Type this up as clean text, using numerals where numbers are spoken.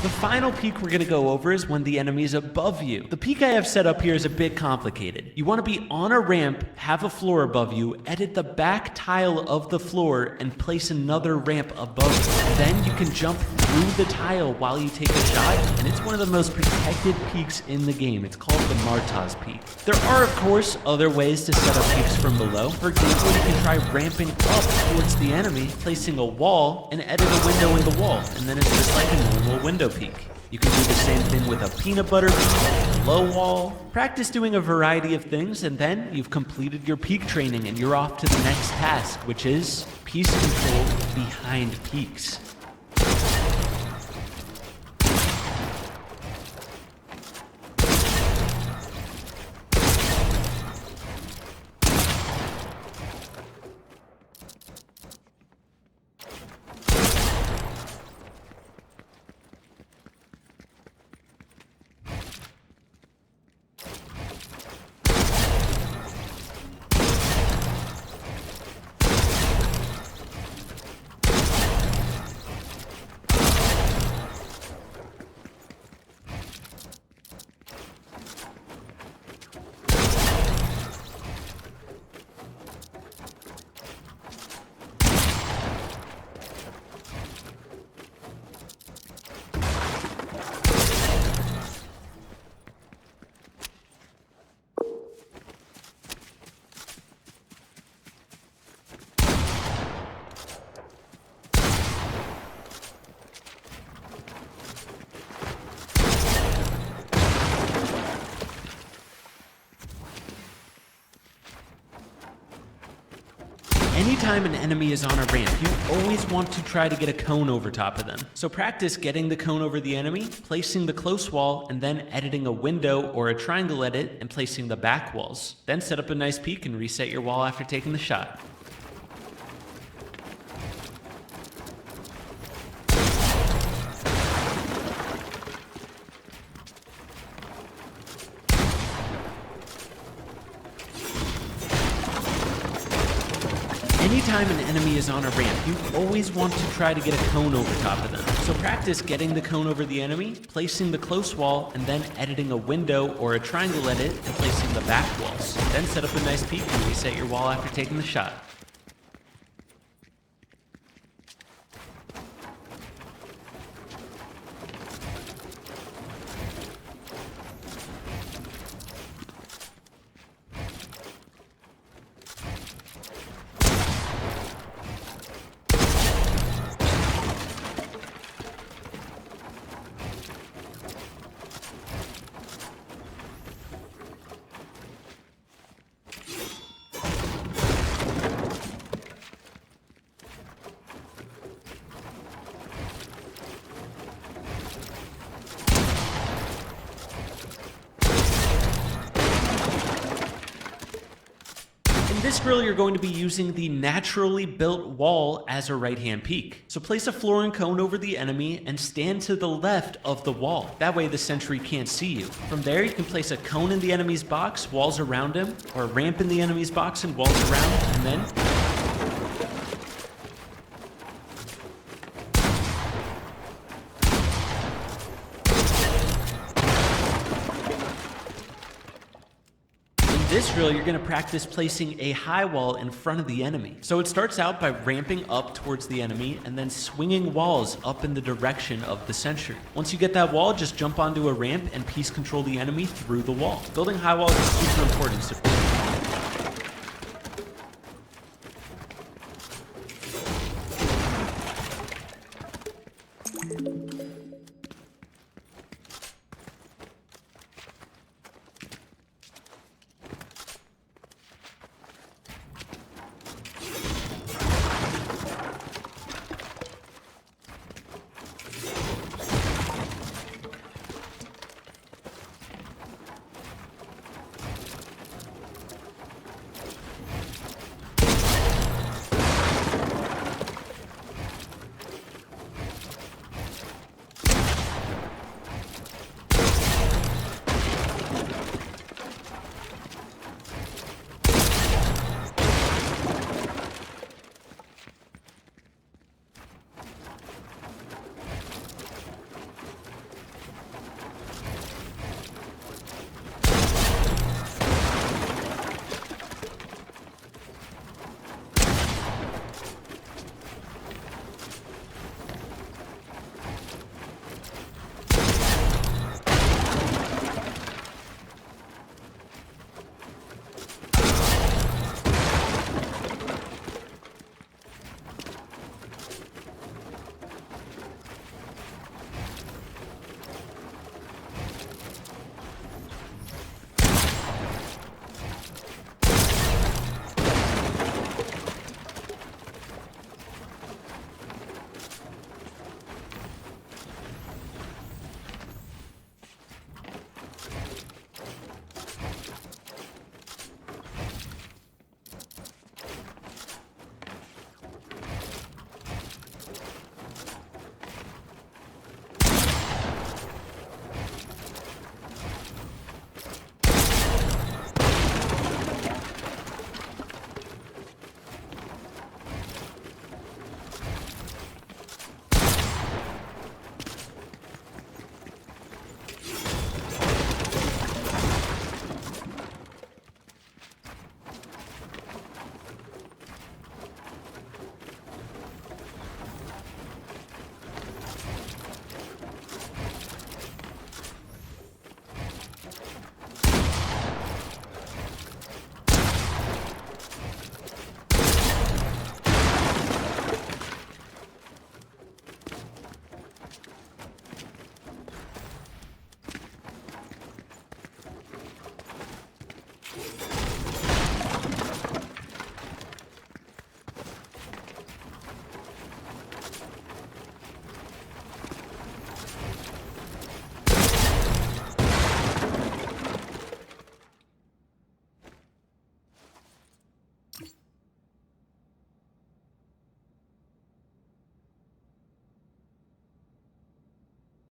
The final peak we're going to go over is when the enemy is above you. The peak I have set up here is a bit complicated. You want to be on a ramp, have a floor above you, edit the back tile of the floor, and place another ramp above you. Then you can jump through the tile while you take a shot, and it's one of the most protected peaks in the game. It's called the Martaz peak. There are, of course, other ways to set up peaks from below. For example, you can try ramping up towards the enemy, placing a wall, and edit a window in the wall, and then it's just like a normal window peak. You can do the same thing with a peanut butter peak, a low wall. Practice doing a variety of things, and then you've completed your peak training and you're off to the next task, which is piece control behind peaks. Anytime an enemy is on a ramp, you always want to try to get a cone over top of them. So practice getting the cone over the enemy, placing the close wall, and then editing a window or a triangle edit and placing the back walls. Then set up a nice peak and reset your wall after taking the shot. Anytime an enemy is on a ramp, you always want to try to get a cone over top of them. So practice getting the cone over the enemy, placing the close wall, and then editing a window or a triangle edit and placing the back walls. Then set up a nice peak and reset your wall after taking the shot. In this drill, you're going to be using the naturally built wall as a right-hand peak. So place a floor and cone over the enemy and stand to the left of the wall. That way the sentry can't see you. From there, you can place a cone in the enemy's box, walls around him, or a ramp in the enemy's box and walls around, and then this drill, you're going to practice placing a high wall in front of the enemy. So it starts out by ramping up towards the enemy and then swinging walls up in the direction of the sentry. Once you get that wall, just jump onto a ramp and piece control the enemy through the wall. Building high walls is super important, so